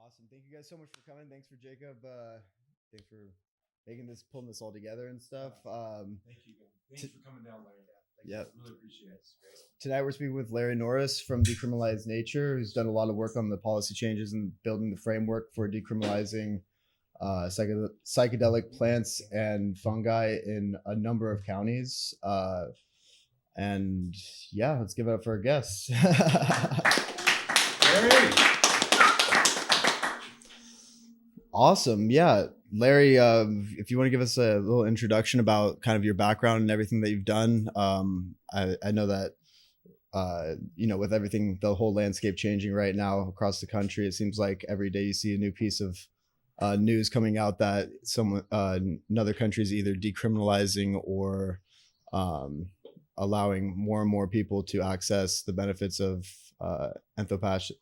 Awesome. Thank you guys so much for coming. Thanks for Jacob. Thanks for pulling this all together and stuff. Thank you. Thanks for coming down, Larry. Yeah. Really appreciate it. Tonight we're speaking with Larry Norris from Decriminalize Nature, who's done a lot of work on the policy changes and building the framework for decriminalizing psychedelic plants and fungi in a number of counties. And yeah, let's give it up for our guests. Larry. Awesome. Yeah. Larry, if you want to give us a little introduction about kind of your background and everything that you've done. I know that, with everything, the whole landscape changing right now across the country, it seems like every day you see a new piece of news coming out that another country is either decriminalizing or allowing more and more people to access the benefits of entheogenic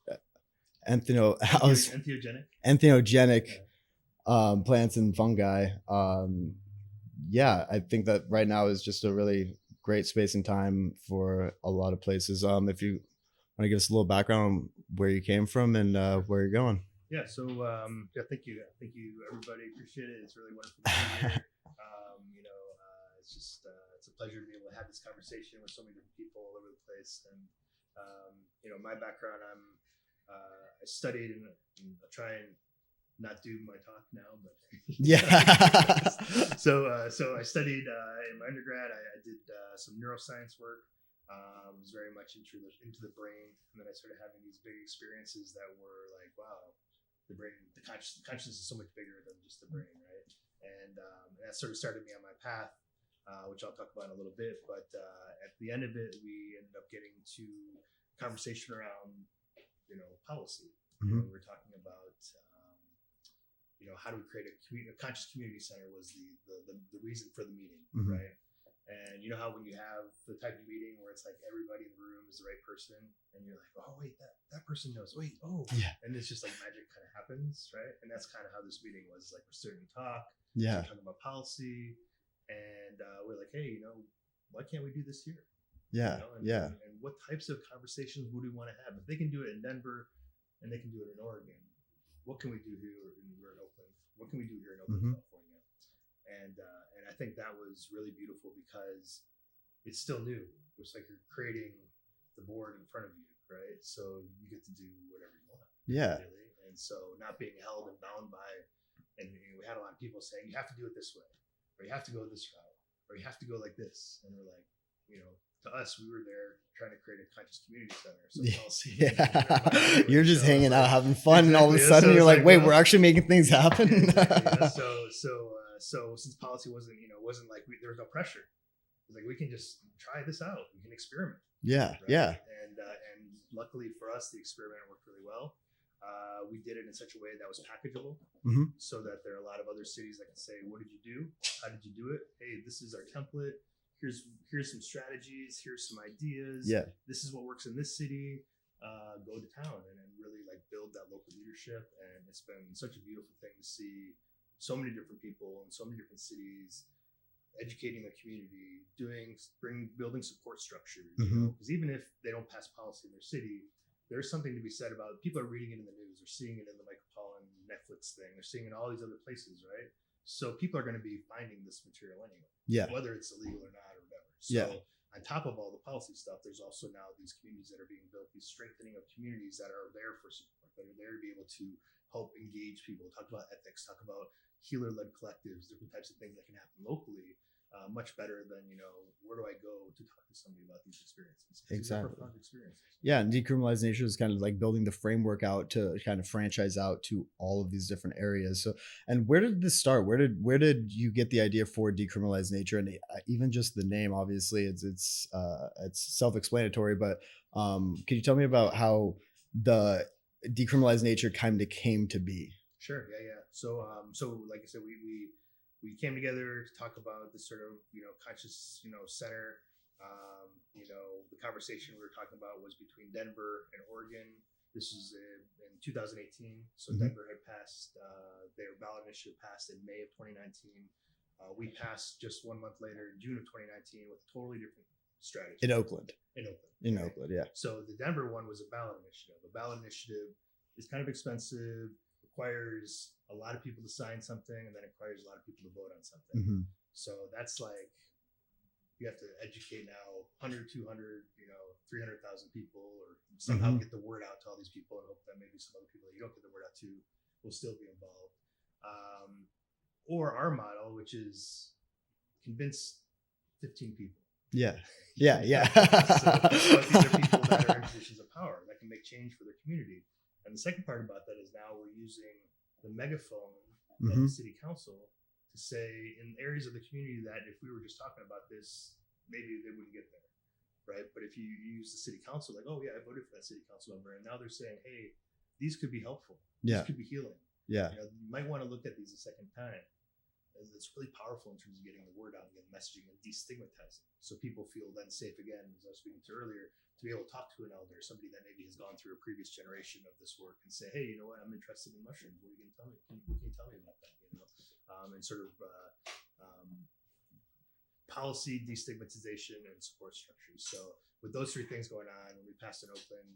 plants and fungi. I think that right now is just a really great space and time for a lot of places. If you want to give us a little background on where you came from and where you're going. Yeah, so thank you everybody, appreciate it. It's really wonderful to be here. It's a pleasure to be able to have this conversation with so many different people all over the place. And my background, I studied, and I'll try and not do my talk now, but yeah. So I studied in my undergrad. I did some neuroscience work. Was very much into the brain, and then I started having these big experiences that were like, wow, the brain, the consciousness is so much bigger than just the brain, right? And that sort of started me on my path, which I'll talk about in a little bit. But at the end of it, we ended up getting to conversation around policy. Mm-hmm. We were talking about how do we create a conscious community center was the reason for the meeting, mm-hmm. right? And you know how when you have the type of meeting where it's like everybody in the room is the right person, and you're like, oh wait, that person knows. Wait, oh yeah. And it's just like magic kind of happens, right? And that's kind of how this meeting was. Like we're starting to talk, yeah, talking about policy, and we're like, hey, why can't we do this here? Yeah, And what types of conversations would we want to have? If they can do it in Denver, and they can do it in Oregon, what can we do here in Oakland? What can we do here in Oakland, mm-hmm. California? And I think that was really beautiful because it's still new. It's like you're creating the board in front of you, right? So you get to do whatever you want. Yeah. Really. And so not being held and bound by, and we had a lot of people saying, you have to do it this way, or you have to go this route, or you have to go like this. And we're like, to us, we were there trying to create a conscious community center. So you're just hanging out, having fun, and all of a sudden you're like, wait, we're actually making things happen. So since policy wasn't like there was no pressure, it was like we can just try this out. We can experiment. Yeah, right? yeah. And luckily for us, the experiment worked really well. We did it in such a way that was packageable, mm-hmm. so that there are a lot of other cities that can say, what did you do? How did you do it? Hey, this is our template. Here's some strategies. Here's some ideas. Yeah. This is what works in this city. Go to town and really like build that local leadership. And it's been such a beautiful thing to see so many different people in so many different cities educating the community, building support structures. Mm-hmm. Because even if they don't pass policy in their city, there's something to be said about people are reading it in the news, they're seeing it in the Michael Pollan Netflix thing, they're seeing it in all these other places, right? So people are going to be finding this material anyway, whether it's illegal or not or whatever. So on top of all the policy stuff, there's also now these communities that are being built, these strengthening of communities that are there for support, that are there to be able to help engage people, talk about ethics, talk about healer-led collectives, different types of things that can happen locally, much better than, where do I go to talk to somebody about these experiences? Exactly. Profound experiences. Yeah, and Decriminalize Nature is kind of like building the framework out to kind of franchise out to all of these different areas. So, and where did this start? Where did you get the idea for Decriminalize Nature? And even just the name, obviously, it's self-explanatory. But can you tell me about how the Decriminalize Nature kind of came to be? Sure. Yeah. So like I said, we came together to talk about this sort of conscious center. The conversation we were talking about was between Denver and Oregon. This was in 2018. So mm-hmm. Denver had passed their ballot initiative passed in May of 2019. We passed just 1 month later in June of 2019 with a totally different strategy. In Oakland. Right? Oakland, yeah. So the Denver one was a ballot initiative. A ballot initiative is kind of expensive, requires a lot of people to sign something, and then it requires a lot of people to vote on something. Mm-hmm. So that's like, you have to educate now 100, 200, 300,000 people, or somehow get the word out to all these people, and hope that maybe some other people that you don't get the word out to will still be involved. Or our model, which is convince 15 people. Yeah. So these are people that are in positions of power that can make change for their community. And the second part about that is now we're using the megaphone of the city council to say in areas of the community that if we were just talking about this, maybe they wouldn't get there, right? But if you use the city council, like, oh yeah, I voted for that city council member, and now they're saying, hey, these could be helpful. Yeah. These could be healing. Yeah. You might want to look at these a second time. It's really powerful in terms of getting the word out and getting messaging and destigmatizing. So people feel then safe again, as I was speaking to earlier, to be able to talk to an elder, somebody that maybe has gone through a previous generation of this work, and say, hey, you know what, I'm interested in mushrooms. What can you tell me? What can you tell me about that? And sort of policy, destigmatization, and support structures. So with those three things going on, when we passed in Oakland,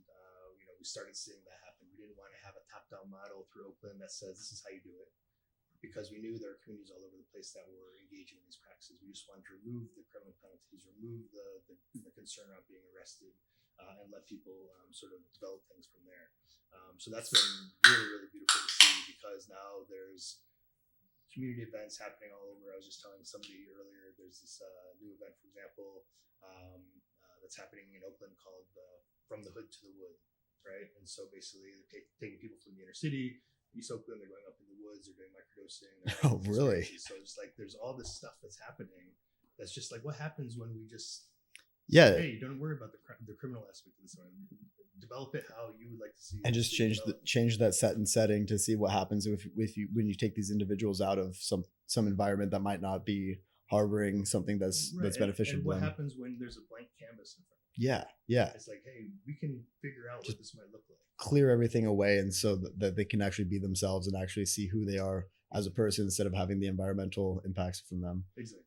we started seeing that happen. We didn't want to have a top-down model through Oakland that says this is how you do it, because we knew there are communities all over the place that were engaging in these practices. We just wanted to remove the criminal penalties, remove the concern around being arrested, and let people sort of develop things from there. So that's been really, really beautiful to see, because now there's community events happening all over. I was just telling somebody earlier, there's this new event, for example, that's happening in Oakland called From the Hood to the Wood, right? And so basically they're taking people from the inner city, East Oakland, they're going up in the woods, they're doing microdosing. Oh, really? So it's like there's all this stuff that's happening that's just like, what happens when we just say, hey, don't worry about the criminal aspect of this one. Develop it how you would like to see it. And just change that setting to see what happens with you when you take these individuals out of some environment that might not be harboring something that's beneficial. And what happens when there's a blank canvas in front of you? Yeah. It's like, hey, we can figure out what this might look like. Clear everything away, and so that they can actually be themselves and actually see who they are as a person instead of having the environmental impacts from them. Exactly.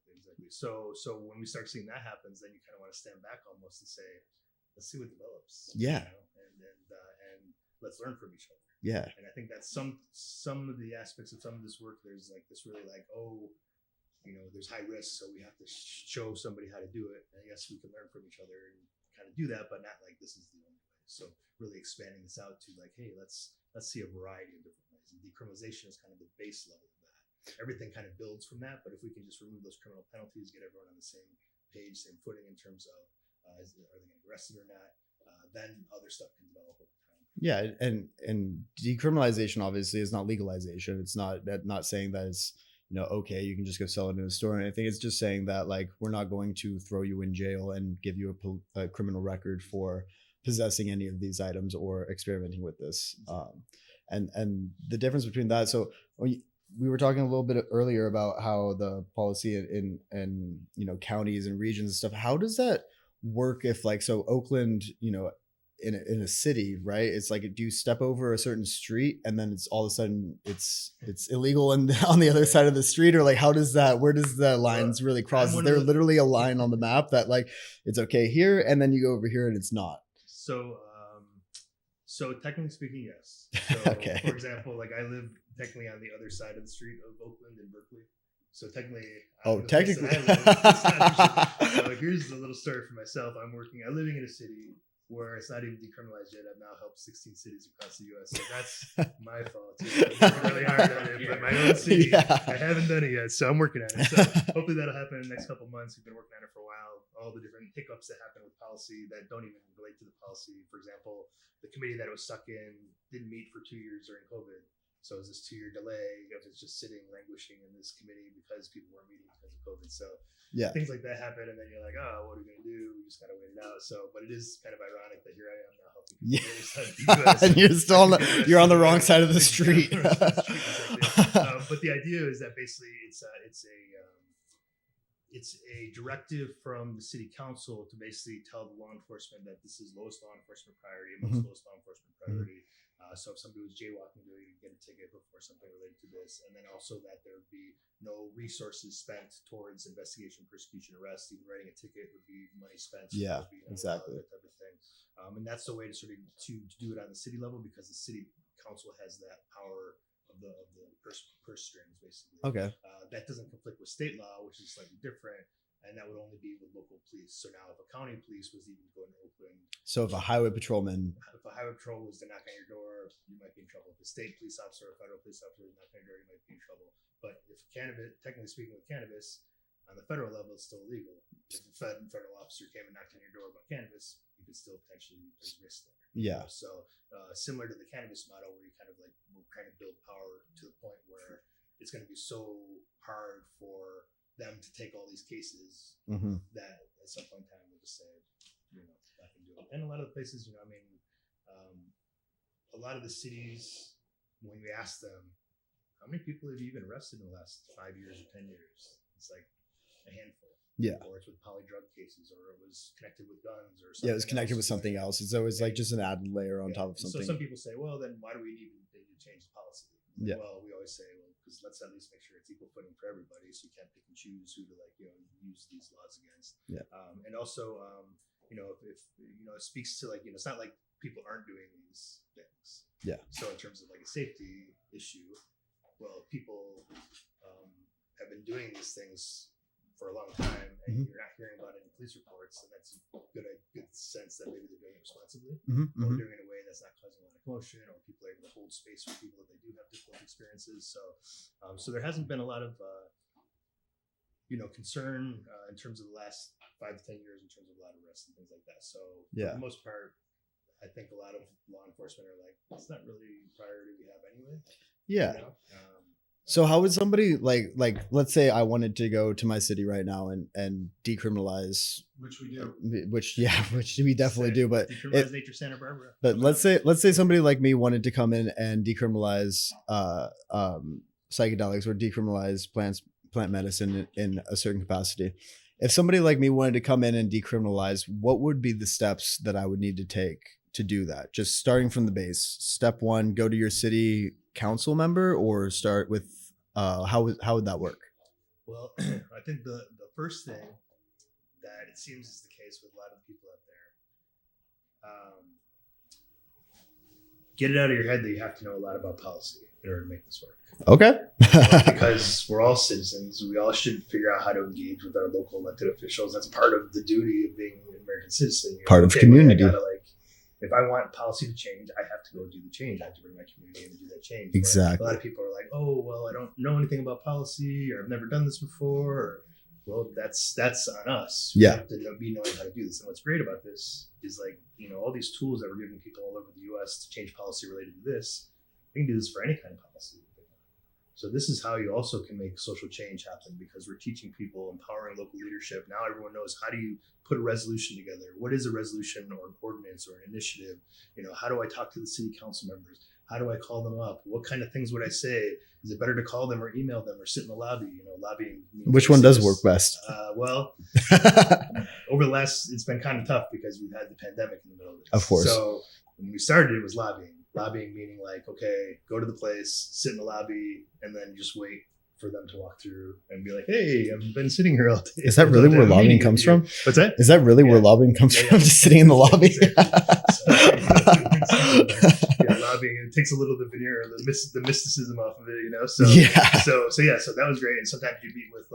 So when we start seeing that happens, then you kind of want to stand back almost and say, let's see what develops. Yeah. And let's learn from each other. Yeah. And I think that's some of the aspects of some of this work. There's like this really like, there's high risk, so we have to show somebody how to do it. And I guess we can learn from each other and kind of do that, but not like this is the only way. So really expanding this out to like, hey, let's see a variety of different ways. And decriminalization is kind of the base level of that. Everything kind of builds from that, but if we can just remove those criminal penalties, get everyone on the same page, same footing in terms of are they going to get arrested or not, then other stuff can develop over time. Yeah, and decriminalization obviously is not legalization. It's not saying that it's okay, you can just go sell it in a store or anything. It's just saying that like we're not going to throw you in jail and give you a criminal record for possessing any of these items or experimenting with this. And the difference between that, so we were talking a little bit earlier about how the policy in counties and regions and stuff, how does that work if like, so Oakland, in a city, right? It's like, do you step over a certain street and then it's all of a sudden it's illegal and on the other side of the street, or like where does the lines really cross? Is there literally a line on the map that like it's okay here and then you go over here and it's not? So technically speaking, yes. So okay. For example, like I live technically on the other side of the street of Oakland in Berkeley. So technically. Technically. Here's a little story for myself. I'm living in a city where it's not even decriminalized yet. I've now helped 16 cities across the U.S. So that's my fault too. I'm working really hard on it, but my own city, I haven't done it yet. So I'm working on it. So hopefully that'll happen in the next couple of months. We've been working on it for a while. All the different hiccups that happen with policy that don't even relate to the policy. For example, the committee that it was stuck in didn't meet for 2 years during COVID. So it was this 2-year delay of it just sitting, languishing in this committee because people weren't meeting because of COVID. So things like that happen, and then you're like, oh, what are we going to do? We just got to wait it out. So, but it is kind of ironic that here I am now helping people. And you're still you're on the wrong side of the street. But the idea is that basically it's a directive from the city council to basically tell the law enforcement that this is lowest law enforcement priority, most lowest law enforcement priority. So if somebody was jaywalking, they would get a ticket before something related to this. And then also that there would be no resources spent towards investigation, persecution, arrest. Even writing a ticket would be money spent. Yeah, exactly. That type of thing. And that's the way to sort of to do it on the city level, because the city council has that power of purse strings, basically. Okay. That doesn't conflict with state law, which is slightly different, and that would only be with local police. So now, if a county police was even going to Oakland, So if a highway patrolman, if a highway patrol was to knock on your door, you might be in trouble. If a state police officer or federal police officer was knocking on your door, you might be in trouble. But if cannabis, technically speaking, with cannabis, on the federal level, it's still illegal. If a federal officer came and knocked on your door about cannabis, you could still potentially there's risk there. yeah, So similar to the cannabis model, where you kind of like we're trying to build power to the point where it's going to be so hard for them to take all these cases that at some point in time they'll just say, I can do it. And a lot of the places, I mean, a lot of the cities, when you ask them, how many people have you been arrested in the last 5 years or 10 years? It's like a handful. Yeah. Or it's with poly drug cases, or it was connected with guns, or something. Yeah, it was connected with something else. It's always like just an added layer on top of So something. some people say, well, then why do we need to change the policy? Yeah. Well, we always say, well, because let's at least make sure it's equal footing for everybody, so you can't pick and choose who to use these laws against. Yeah. And also, if it speaks to it's not like people aren't doing these things. Yeah. So in terms of like a safety issue, well, people have been doing these things for a long time, and you're not hearing about it in police reports, and that's a good sense that maybe they're doing it responsibly, or doing it in a way that's not causing a lot of commotion, or people are able to hold space for people that they do have difficult experiences. So there hasn't been a lot of concern in terms of the last 5 to 10 years in terms of a lot of arrests and things like that. So for the most part, I think a lot of law enforcement are like, it's not really a priority we have anyway. Yeah. So how would somebody like let's say I wanted to go to my city right now and decriminalize, which we do, which we definitely do, but Decriminalize Nature, Santa Barbara. But let's say somebody like me wanted to come in and decriminalize psychedelics or decriminalize plant medicine in a certain capacity. If somebody like me wanted to come in and decriminalize, what would be the steps that I would need to take to do that? Just starting from the base. Step one, go to your city council member, or start with how would that work? Well, I think the first thing that it seems is the case with a lot of people out there, get it out of your head that you have to know a lot about policy in order to make this work. Okay. Because we're all citizens, we all should figure out how to engage with our local elected officials. That's part of the duty of being an American citizen. Part of community. If I want policy to change, I have to go do the change. I have to bring my community in to do that change. Exactly. But a lot of people are like, oh, well, I don't know anything about policy, or I've never done this before. Or, well, that's on us. Yeah. We have to be knowing how to do this. And what's great about this is all these tools that we're giving people all over the U.S. to change policy related to this. We can do this for any kind of policy. So this is how you also can make social change happen, because we're teaching people, empowering local leadership. Now everyone knows, how do you put a resolution together? What is a resolution or an ordinance or an initiative? How do I talk to the city council members? How do I call them up? What kind of things would I say? Is it better to call them or email them or sit in the lobby? Lobbying. Which one does work best? Well, over the last, it's been kind of tough because we've had the pandemic in the middle of it. Of course. So when we started, it was lobbying. Lobbying meaning okay, go to the place, sit in the lobby, and then just wait for them to walk through and be like, hey, I've been sitting here all day. Is that really where lobbying comes from? What's that? Is that really where lobbying comes from? Just sitting in the lobby? Lobbying, it takes a little bit of veneer, the mysticism off of it, So that was great. And sometimes you meet with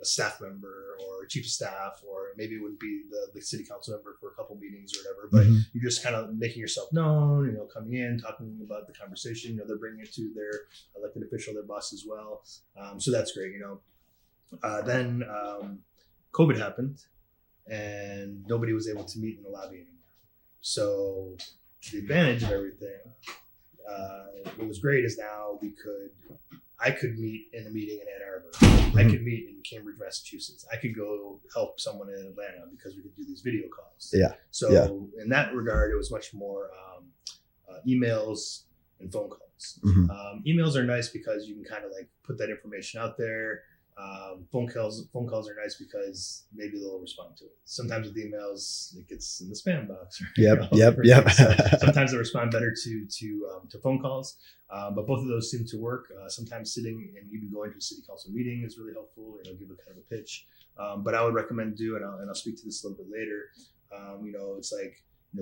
a staff member or a chief of staff, or maybe it wouldn't be the city council member for a couple meetings or whatever, but you're just kind of making yourself known, coming in, talking about the conversation, they're bringing it to their elected official, their boss as well. So that's great, Then COVID happened and nobody was able to meet in the lobby anymore. So the advantage of everything, what was great is now I could meet in a meeting in Ann Arbor. I could meet in Cambridge, Massachusetts. I could go help someone in Atlanta because we could do these video calls. Yeah. So in that regard, it was much more emails and phone calls. Emails are nice because you can kind of put that information out there. Phone calls are nice because maybe they'll respond to it. Sometimes with emails, it gets in the spam box. Yep. So sometimes they respond better to phone calls, but both of those seem to work. Sometimes sitting and even going to a city council meeting is really helpful. Give a kind of a pitch. But I would recommend and I'll speak to this a little bit later. It's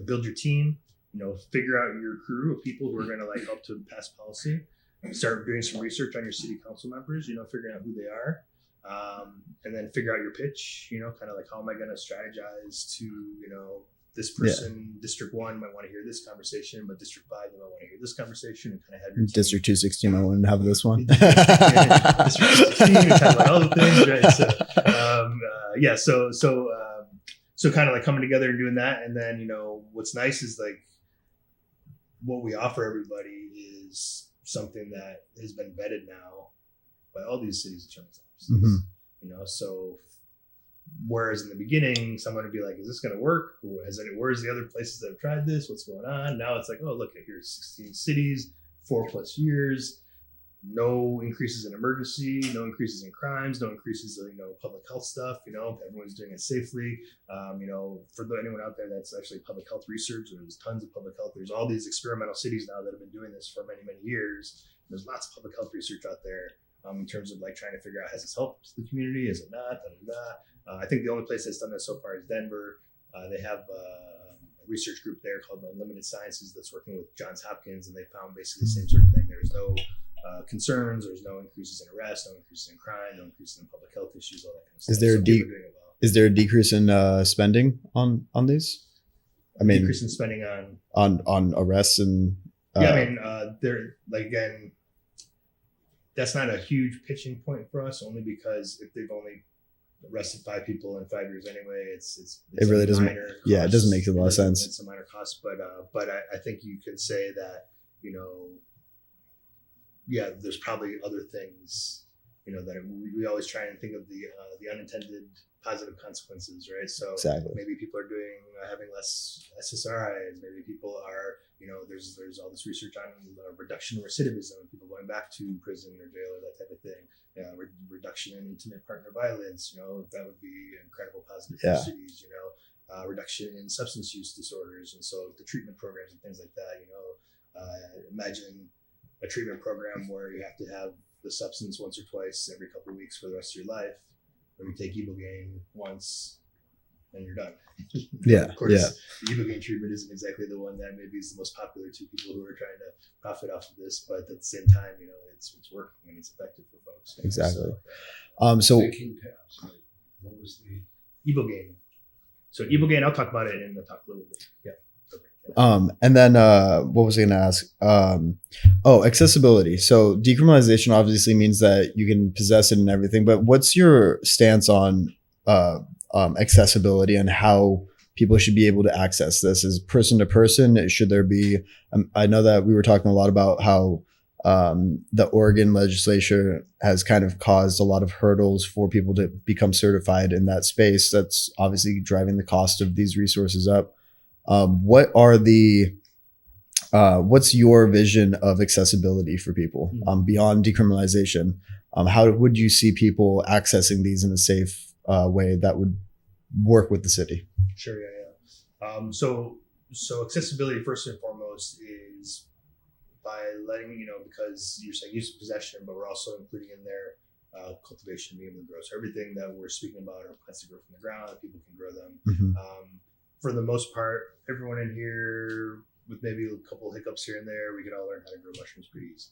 build your team. figure out your crew of people who are going to like help to pass policy. Start doing some research on your city council members, figuring out who they are. And then figure out your pitch, kind of like how am I going to strategize to, this person, District 1 might want to hear this conversation, but District 5 might want to hear this conversation, and kind of have your team. District 216 might want to have this one. District 216, and kind of like all the things, right? So kind of like coming together and doing that. And then, what's nice is like what we offer everybody is something that has been vetted now by all these cities and terms of Mm-hmm. So whereas in the beginning, someone would be like, is this going to work? Where's the other places that have tried this? What's going on? Now it's like, oh, look, here's 16 cities, 4+ years, no increases in emergency, no increases in crimes, no increases in, public health stuff, everyone's doing it safely. For anyone out there that's actually public health research, there's tons of public health. There's all these experimental cities now that have been doing this for many, many years. There's lots of public health research out there. In terms of like trying to figure out, has this helped the community? Is it not? I think the only place that's done this so far is Denver. They have a research group there called Unlimited Sciences that's working with Johns Hopkins, and they found basically the same sort of thing. There's no concerns, there's no increases in arrest, no increases in crime, no increases in public health issues, all that kind of stuff. Is there a decrease in spending on these? I mean, decrease in spending on arrests and they're like, again, that's not a huge pitching point for us, only because if they've only arrested 5 people in 5 years anyway, it's it really doesn't. It doesn't make a lot of sense. It's a minor cost, but I think you can say that there's probably other things that we always try and think of the unintended positive consequences, right? So exactly. Maybe people are having less SSRIs. Maybe people are there's all this research on reduction in recidivism, people going back to prison or jail or that type of thing. Reduction in intimate partner violence, that would be incredible positive for cities. Reduction in substance use disorders, and so the treatment programs and things like that. Imagine a treatment program where you have to have the substance once or twice every couple of weeks for the rest of your life, or you take ibogaine once and you're done. Of course, the ibogaine treatment isn't exactly the one that maybe is the most popular to people who are trying to profit off of this, but at the same time, it's working and it's effective for folks. Exactly. So what was the ibogaine? So ibogaine, I'll talk about it in the talk a little bit. Yeah. And then what was I going to ask? Accessibility. So decriminalization obviously means that you can possess it and everything, but what's your stance on accessibility and how people should be able to access this? Is person to person? Should there be? I know that we were talking a lot about how the Oregon legislature has kind of caused a lot of hurdles for people to become certified in that space. That's obviously driving the cost of these resources up. What's your vision of accessibility for people beyond decriminalization? How would you see people accessing these in a safe way that would work with the city? Sure. Yeah. So accessibility first and foremost is by letting, because you're saying use of possession, but we're also including in there cultivation, medium and grow. So everything that we're speaking about are plants that grow from the ground, people can grow them. Mm-hmm. For the most part, everyone in here, with maybe a couple of hiccups here and there, we could all learn how to grow mushrooms pretty easy,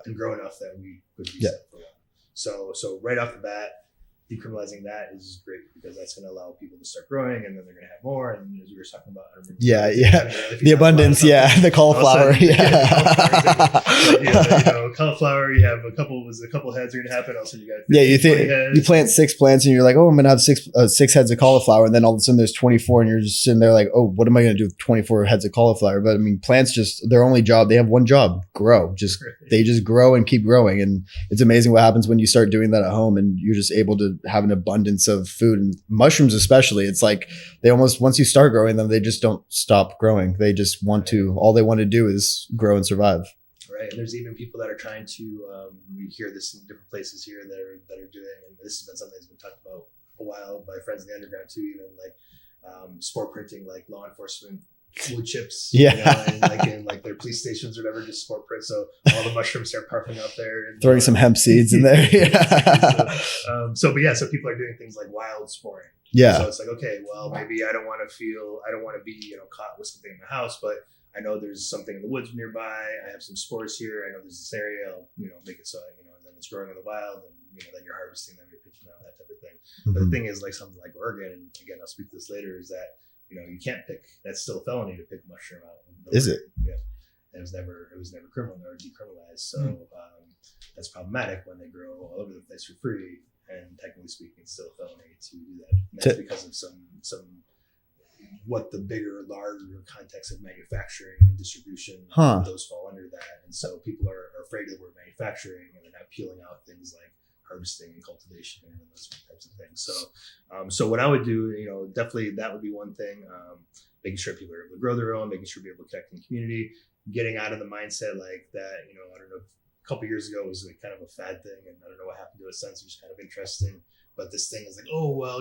and grow enough that we could be set for a while. So right off the bat, decriminalizing that is great because that's going to allow people to start growing, and then they're going to have more. And as we were talking about, the abundance, the cauliflower, cauliflower. You have a couple heads are going to happen. Also, you got you plant 6 plants, and you're like, oh, I'm going to have six heads of cauliflower, and then all of a sudden there's 24, and you're just sitting there like, oh, what am I going to do with 24 heads of cauliflower? But I mean, plants their only job, they have one job: grow. They just grow and keep growing, and it's amazing what happens when you start doing that at home, and you're just able to have an abundance of food. And mushrooms especially, it's like they almost, once you start growing them, they just don't stop growing. They just all they want to do is grow and survive. Right. And there's even people that are trying to we hear this in different places here that are doing, and this has been something that's been talked about a while by friends in the underground too, even like spore printing, like law enforcement wood chips, and like their police stations or whatever, just spore print. So all the mushrooms start parking out there, and throwing some hemp seeds in there. So people are doing things like wild sporing. So it's like, okay, well, maybe I don't want to be, caught with something in the house, but I know there's something in the woods nearby. I have some spores here. I know there's this area. I'll, make it so, and then it's growing in the wild, and, then you're harvesting them, you're picking out that type of thing. Mm-hmm. But the thing is, like something like Oregon, and again, I'll speak to this later, is that, you can't pick, that's still a felony to pick mushroom out. Is it? Yeah. It was never criminal or decriminalized. So that's problematic when they grow all over the place for free. And technically speaking, it's still a felony to do that. And that's because of some what the larger context of manufacturing and distribution, those fall under that. And so people are afraid of the word manufacturing, and they're not peeling out things like harvesting and cultivation and those types of things. So what I would do, definitely that would be one thing. Making sure people are able to grow their own, making sure people are able to connect in the community, getting out of the mindset like that, I don't know, a couple of years ago it was like kind of a fad thing, and I don't know what happened to it since. It was kind of interesting, but this thing is like, oh, well,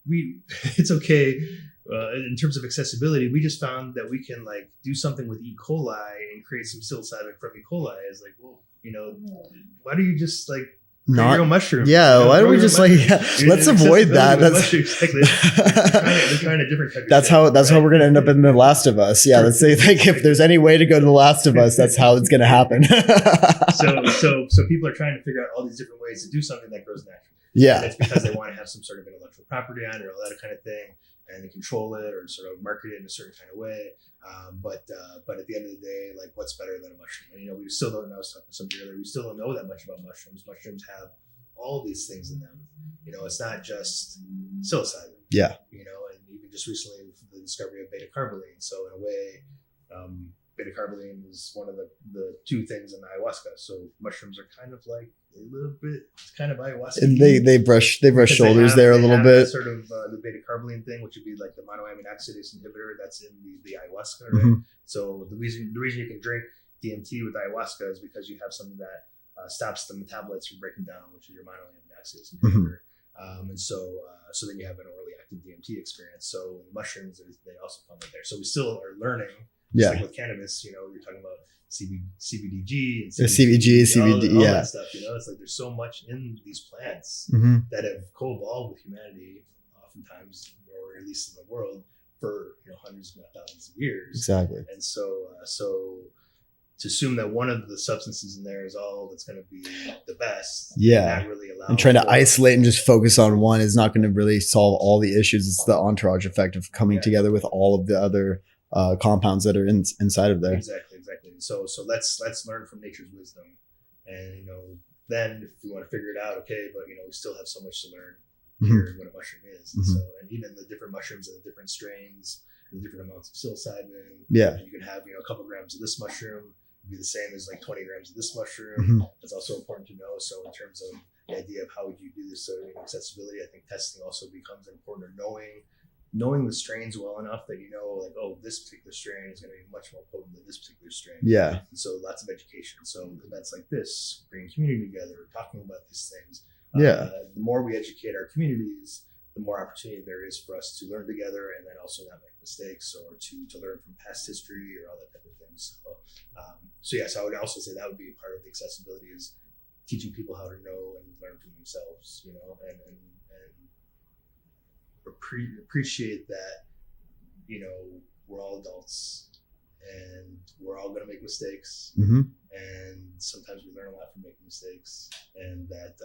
it's okay. In terms of accessibility, we just found that we can like do something with E. coli and create some psilocybin from E. coli. It's like, well, why do you just like not your own mushroom? Yeah, why don't we just let's avoid that. That's they're trying a different type of that's how we're gonna end up in The Last of Us. Yeah, let's say like if there's any way to go to The Last of Us, that's how it's gonna happen. so people are trying to figure out all these different ways to do something that grows naturally. Yeah. And it's because they want to have some sort of intellectual property on it or all that kind of thing, and they control it or sort of market it in a certain kind of way. But at the end of the day, like, what's better than a mushroom? And, we still don't know. I was talking to somebody earlier. We still don't know that much about mushrooms. Mushrooms have all these things in them. It's not just psilocybin. Yeah. And even just recently the discovery of beta carbolene. So in a way, beta carbolene is one of the two things in ayahuasca. So mushrooms are kind of like a little bit kind of ayahuasca. And they brush shoulders there a little bit. Sort of the beta carbolene thing, which would be like the monoamine oxidase inhibitor that's in the ayahuasca. Right? Mm-hmm. So the reason you can drink DMT with ayahuasca is because you have something that stops the metabolites from breaking down, which is your monoamine oxidase inhibitor. Mm-hmm. And so then you have an orally active DMT experience. So mushrooms, they also come in there. So we still are learning. Just like with cannabis, you're talking about CBDG and CBD, all that stuff. It's like there's so much in these plants that have co-evolved with humanity, oftentimes, or at least in the world, for hundreds, if not thousands of years. Exactly. And so to assume that one of the substances in there is all that's going to be the best, not really allow. And trying to isolate and just focus on one is not going to really solve all the issues. It's the entourage effect of coming together with all of the other compounds that are inside of there. Exactly. So let's learn from nature's wisdom, and then if we want to figure it out, okay, but we still have so much to learn here what a mushroom is. And and even the different mushrooms and the different strains and the different amounts of psilocybin. Yeah, you can have a couple grams of this mushroom be the same as like 20 grams of this mushroom. That's also important to know. So in terms of the idea of how would you do this, so accessibility, I think testing also becomes important, or knowing the strains well enough that like, oh, this particular strain is going to be much more potent than this particular strain. Yeah. And so lots of education. So events like this, bringing community together, talking about these things. The more we educate our communities, the more opportunity there is for us to learn together, and then also not make mistakes, or to learn from past history or all that type of thing. So yes, I would also say that would be a part of the accessibility, is teaching people how to know and learn from themselves, and appreciate that, we're all adults and we're all going to make mistakes. And sometimes we learn a lot from making mistakes, and that,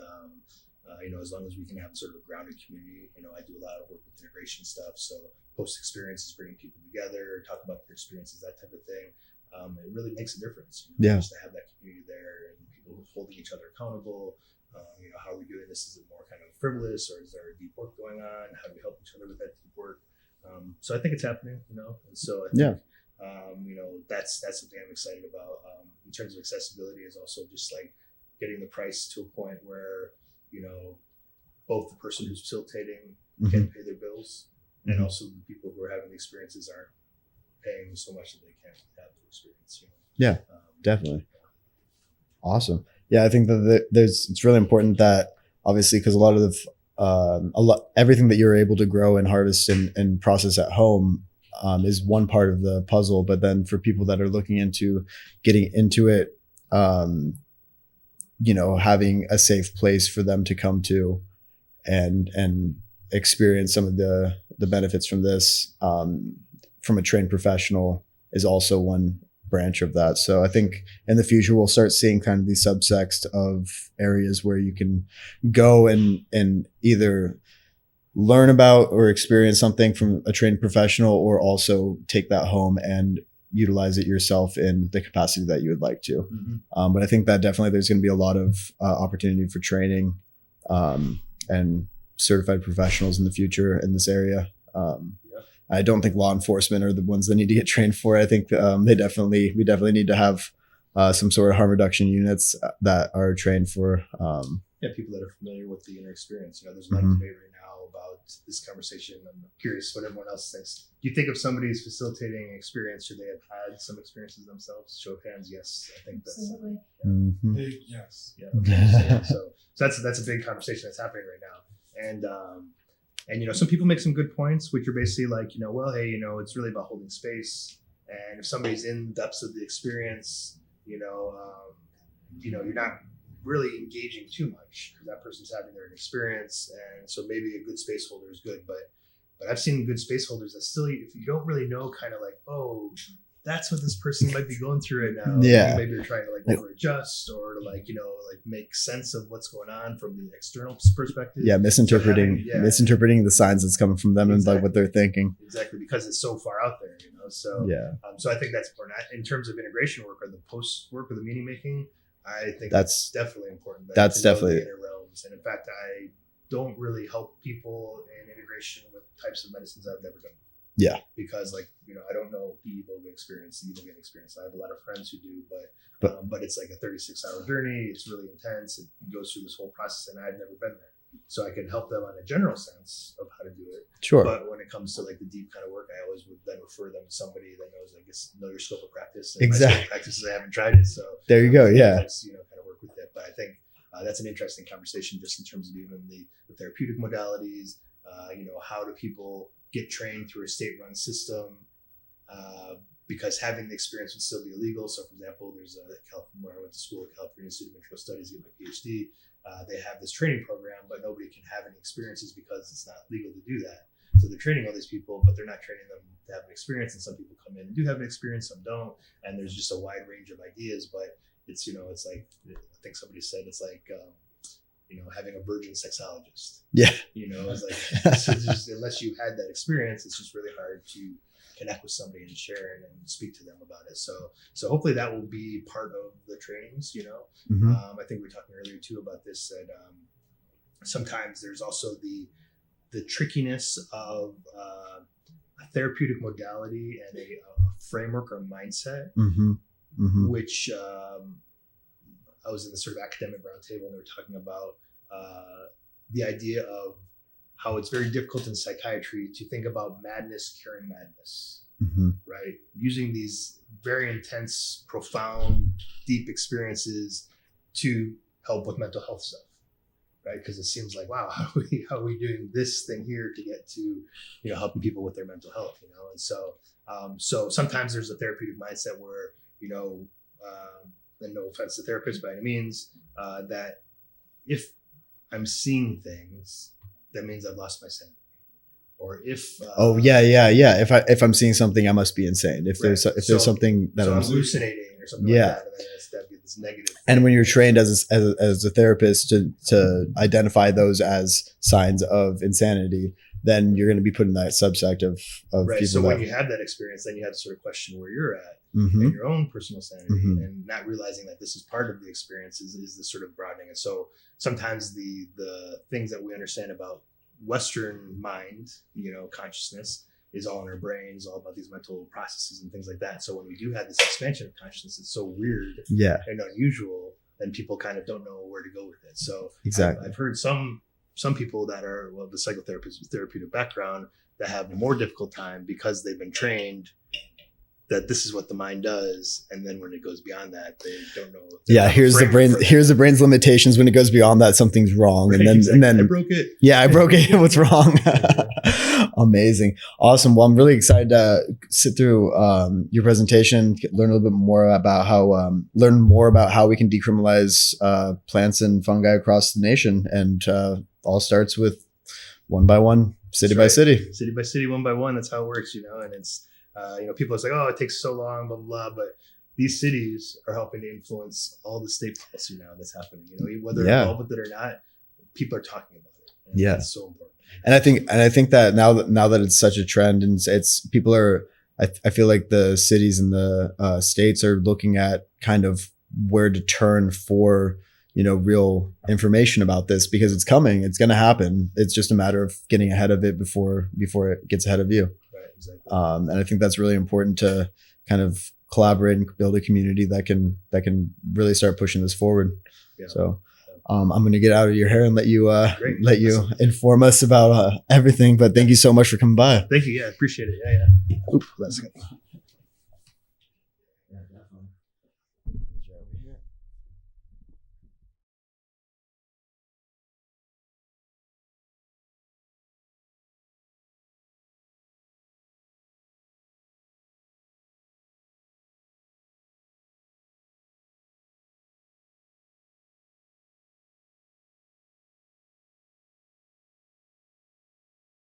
as long as we can have sort of a grounded community, I do a lot of work with integration stuff. So post experiences, bringing people together, talk about their experiences, that type of thing. It really makes a difference. Just to have that community there and people holding each other accountable. How are we doing this? Is it more kind of frivolous, or is there a deep work going on? How do we help each other with that deep work? So I think it's happening, and so I think, that's something I'm excited about. In terms of accessibility, is also just like getting the price to a point where, both the person who's facilitating can pay their bills, and also the people who are having the experiences aren't paying so much that they can't have the experience. Yeah, definitely. Awesome. Yeah, I think that it's really important that, obviously, because a lot of everything that you're able to grow and harvest and process at home is one part of the puzzle. But then for people that are looking into getting into it, having a safe place for them to come to and experience some of the benefits from this, from a trained professional, is also one branch of that. So I think in the future we'll start seeing kind of these subsects of areas where you can go and either learn about or experience something from a trained professional, or also take that home and utilize it yourself in the capacity that you would like to. But I think that definitely there's going to be a lot of opportunity for training and certified professionals in the future in this area. I don't think law enforcement are the ones that need to get trained for it. I think we definitely need to have some sort of harm reduction units that are trained for. People that are familiar with the inner experience. There's a lot of debate right now about this conversation. I'm curious what everyone else thinks. Do you think if somebody is facilitating an experience, should they have had some experiences themselves? Show of hands, yes. I think that's Big yes. Yeah. Okay. So that's a big conversation that's happening right now. And some people make some good points, which are basically like, well, hey, it's really about holding space. And if somebody's in the depths of the experience, you're not really engaging too much because that person's having their experience. And so maybe a good space holder is good, but I've seen good space holders that still, if you don't really know, kind of like, oh, that's what this person might be going through right now. Yeah. Maybe you're trying to like over adjust or to like make sense of what's going on from the external perspective. Yeah. Misinterpreting the signs that's coming from them and like what they're thinking. Exactly. Because it's so far out there, so, so I think that's important in terms of integration work or the post work or the meaning making. I think that's definitely important. That's definitely the inner realms. And in fact, I don't really help people in integration with types of medicines I've never done. Yeah. Because I don't know the iboga experience, the Entheogenic experience. I have a lot of friends who do, but it's like a 36-hour journey. It's really intense. It goes through this whole process and I've never been there. So I can help them on a general sense of how to do it. Sure. But when it comes to like the deep kind of work, I always would then refer them to somebody that knows, know your scope of practice. And exactly. My scope of practice is I haven't tried it. So there you go. Yeah. Kind of work with it. But I think that's an interesting conversation just in terms of even the therapeutic modalities. How do people get trained through a state-run system? Because having the experience would still be illegal. So, for example, there's where I went to school at California Institute of Intro Studies to get my PhD. They have this training program, but nobody can have any experiences because it's not legal to do that. So they're training all these people, but they're not training them to have an experience. And some people come in and do have an experience, some don't. And there's just a wide range of ideas. But it's it's like I think somebody said it's like having a virgin sexologist. Yeah. It's like so just, unless you had that experience, it's just really hard to connect with somebody and share and speak to them about it. So hopefully that will be part of the trainings. I think we were talking earlier too about this, that sometimes there's also the trickiness of a therapeutic modality and a framework or mindset, which I was in the sort of academic roundtable and they were talking about the idea of how it's very difficult in psychiatry to think about madness curing madness, right? Using these very intense, profound, deep experiences to help with mental health stuff, right? Because it seems like, wow, how are we doing this thing here to get to, helping people with their mental health, And so sometimes there's a therapeutic mindset where, and no offense to therapists by any means, that if I'm seeing things, that means I've lost my sanity. Or if if I'm seeing something, I must be insane. If there's something that I'm hallucinating or something like that, and then that'd be this negative thing. And when you're trained as a therapist to identify those as signs of insanity, then you're going to be put in that subsect of right. people. So when you have that experience, then you have to sort of question where you're at in your own personal sanity, and not realizing that this is part of the experience is the sort of broadening. And so sometimes the things that we understand about Western mind, consciousness is all in our brains, all about these mental processes and things like that. So when we do have this expansion of consciousness, it's so weird and unusual, and people kind of don't know where to go with it. So exactly, I've heard some people that are the psychotherapists with therapeutic background that have a more difficult time because they've been trained that this is what the mind does, and then when it goes beyond that, they don't know. Here's the brain's limitations. When it goes beyond that, something's wrong, right, and then I broke it. Yeah, I broke it. What's wrong? Amazing, awesome. Well, I'm really excited to sit through your presentation, learn a little bit more about how we can decriminalize plants and fungi across the nation, and all starts with one by one, city by city, one by one. That's how it works, and it's. People are like, oh, it takes so long, blah, blah, blah. But these cities are helping to influence all the state policy now that's happening. Whether they're involved with it or not, people are talking about it. And it's so important. And I think that now that it's such a trend, and it's people are, I feel like the cities and the states are looking at kind of where to turn for, real information about this, because it's coming, it's going to happen. It's just a matter of getting ahead of it before it gets ahead of you. Right, exactly. And I think that's really important to kind of collaborate and build a community that can really start pushing this forward. Yeah. So I'm going to get out of your hair and let you Awesome. inform us about everything. But thank you so much for coming by. Thank you. Yeah, appreciate it. Yeah. Oop, let's go.